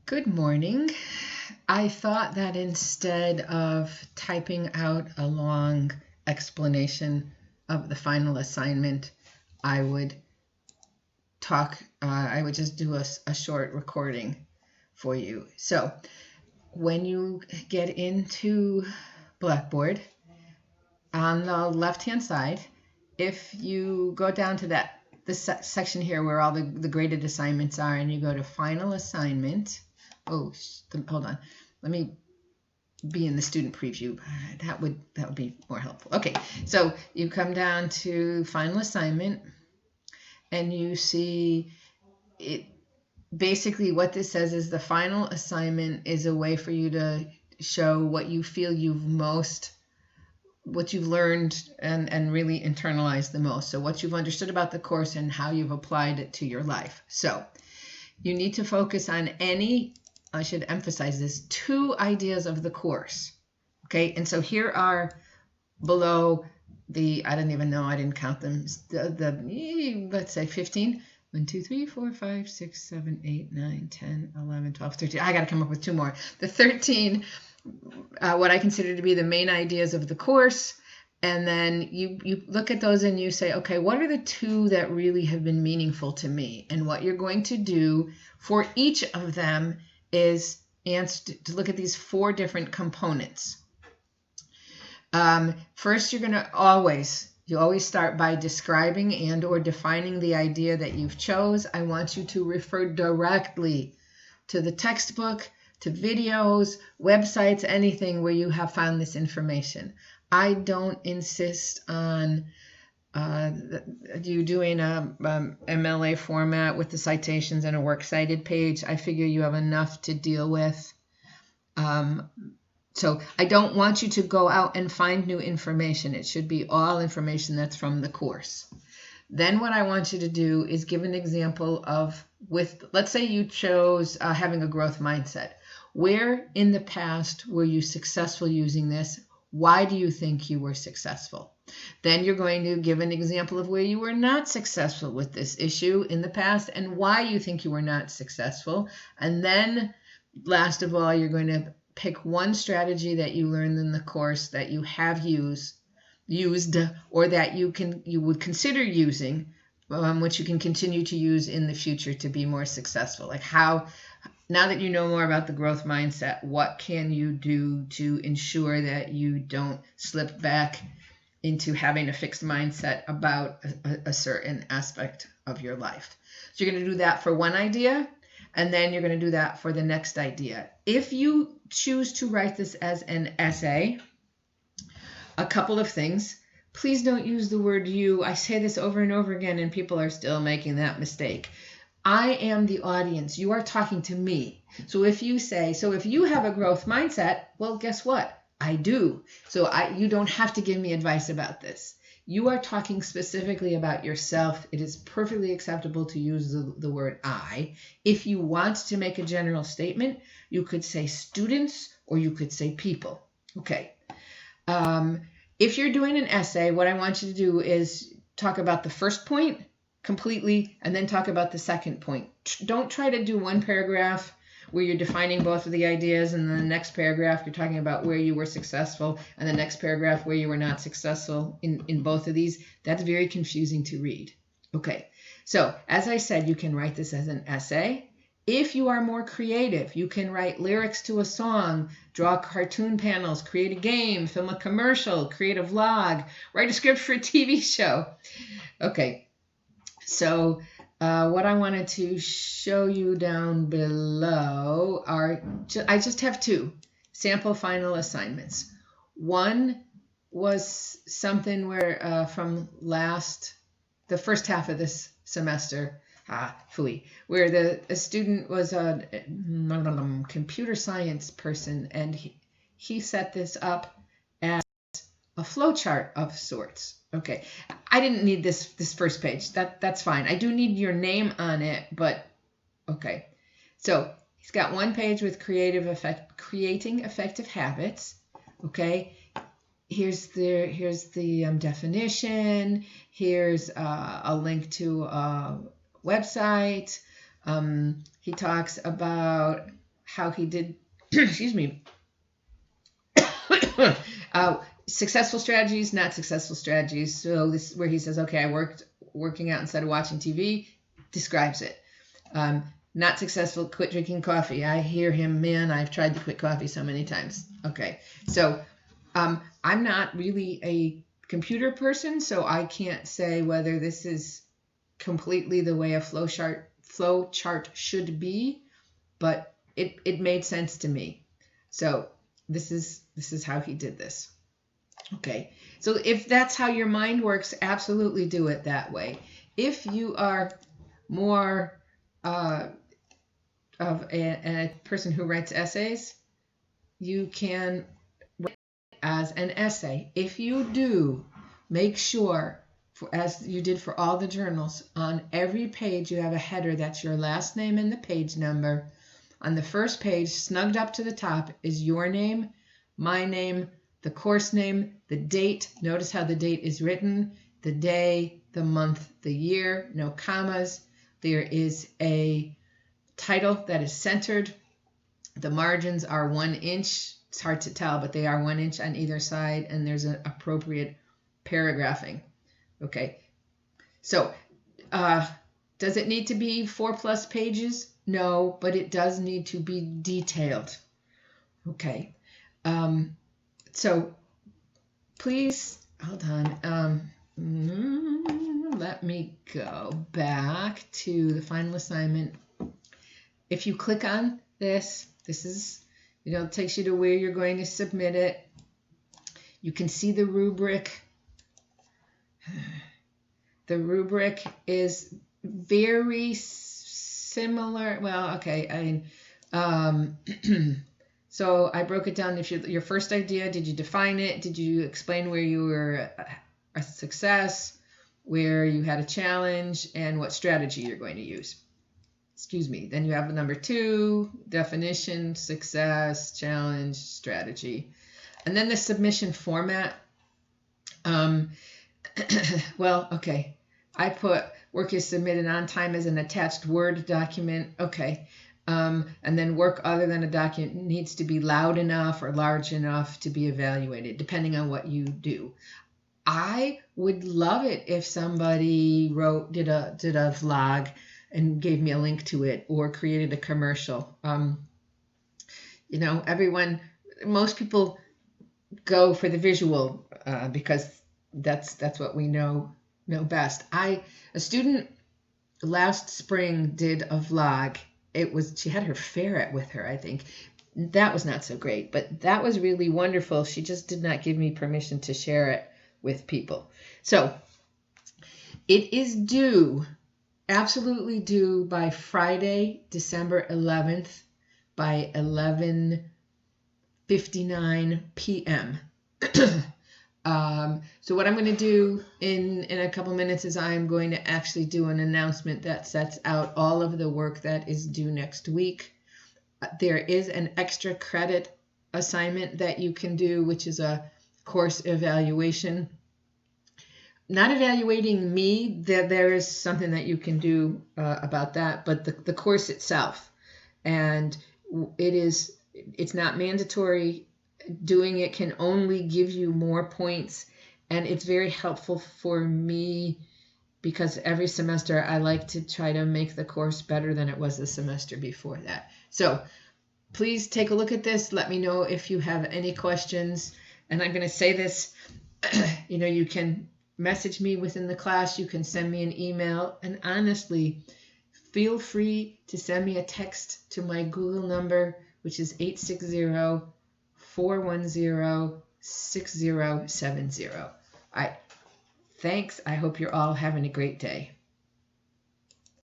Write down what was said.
Good morning. I thought that instead of typing out a long explanation of the final assignment, I would I would just do a short recording for you. So when you get into Blackboard, on the left-hand side, if you go down to this section here where all the graded assignments are, and you go to final assignment. Hold on. Let me be in the student preview. That would be more helpful. Okay, so you come down to final assignment, and you see it. Basically, what this says is the final assignment is a way for you to show what you feel what you've learned and really internalized the most. So what you've understood about the course and how you've applied it to your life. So you need to focus on I should emphasize this, 2 ideas of the course. Okay, and so here are below I don't even know, I didn't count them, let's say 15. 1, 2, 3, 4, 5, 6, 7, 8, 9, 10, 11, 12, 13. I got to come up with 2 more. The 13, what I consider to be the main ideas of the course. And then you look at those and you say, okay, what are the 2 that really have been meaningful to me? And what you're going to do for each of them is to look at these 4 different components. First, you always start by describing and or defining the idea that you've chose. I want you to refer directly to the textbook, to videos, websites, anything where you have found this information. I don't insist on you doing a MLA format with the citations and a works cited page. I figure you have enough to deal with. So I don't want you to go out and find new information. It should be all information that's from the course. Then what I want you to do is give an example let's say you chose having a growth mindset. Where in the past were you successful using this? Why do you think you were successful? Then you're going to give an example of where you were not successful with this issue in the past and why you think you were not successful. And then last of all, you're going to pick one strategy that you learned in the course that you have used or that you would consider using, which you can continue to use in the future to be more successful. Like now that you know more about the growth mindset, what can you do to ensure that you don't slip back into having a fixed mindset about a certain aspect of your life? So you're going to do that for one idea, and then you're going to do that for the next idea. If you choose to write this as an essay, a couple of things. Please don't use the word you. I say this over and over again, and people are still making that mistake. I am the audience. You are talking to me. So if you have a growth mindset, well, guess what? I do. So you don't have to give me advice about this. You are talking specifically about yourself. It is perfectly acceptable to use the word I. If you want to make a general statement, you could say students or you could say people. Okay. If you're doing an essay, what I want you to do is talk about the first point completely and then talk about the second point. Don't try to do one paragraph where you're defining both of the ideas, and then the next paragraph you're talking about where you were successful, and the next paragraph where you were not successful in both of these. That's very confusing to read. Okay, so as I said, you can write this as an essay. If you are more creative, you can write lyrics to a song, draw cartoon panels, create a game, film a commercial, create a vlog, write a script for a TV show. Okay, so what I wanted to show you down below I just have 2 sample final assignments. One was something where from the first half of this semester, where a student was a computer science person, and he set this up as a flowchart of sorts. Okay, I didn't need this first page. That's fine. I do need your name on it, but okay. So he's got one page with creating effective habits. Okay, here's the definition. Here's a link to a website. He talks about how he did, excuse me, successful strategies, not successful strategies. So this is where he says, okay, working out instead of watching TV, describes it. Not successful, quit drinking coffee. I hear him, man, I've tried to quit coffee so many times. Okay, so I'm not really a computer person, so I can't say whether this is completely the way a flow chart should be, but it made sense to me. So this is how he did this. Okay, so if that's how your mind works, absolutely do it that way. If you are more of a person who writes essays, you can write as an essay. If you do, make sure, as you did for all the journals, on every page you have a header that's your last name and the page number. On the first page, snugged up to the top, is your name, my name, the course name, the date. Notice how the date is written, the day, the month, the year, no commas. There is a title that is centered. The margins are 1 inch. It's hard to tell, but they are 1 inch on either side, and there's an appropriate paragraphing. Okay, so does it need to be 4+ pages? No, but it does need to be detailed. Okay, so please hold on. Let me go back to the final assignment. If you click on this is, it takes you to where you're going to submit it. You can see the rubric. The rubric is very similar. Well, okay. So I broke it down. If your first idea, did you define it? Did you explain where you were a success, where you had a challenge, and what strategy you're going to use? Excuse me. Then you have number 2, definition, success, challenge, strategy. And then the submission format. Well, okay. I put work is submitted on time as an attached Word document. Okay. And then work other than a document needs to be loud enough or large enough to be evaluated, depending on what you do. I would love it if somebody did a vlog and gave me a link to it, or created a commercial. Most people go for the visual because that's what we know best. A student last spring did a vlog. She had her ferret with her, I think. That was not so great, but that was really wonderful. She just did not give me permission to share it with people. So it is due, absolutely due, by Friday, December 11th by 11:59 p.m. So what I'm going to do in a couple minutes is I'm going to actually do an announcement that sets out all of the work that is due next week. There is an extra credit assignment that you can do, which is a course evaluation. Not evaluating me, there is something that you can do about that, but the course itself. And it's not mandatory. Doing it can only give you more points, and it's very helpful for me because every semester I like to try to make the course better than it was the semester before that. So please take a look at this. Let me know if you have any questions. And I'm going to say this, you can message me within the class. You can send me an email. And honestly, feel free to send me a text to my Google number, which is 860-410-6070. All right. Thanks. I hope you're all having a great day.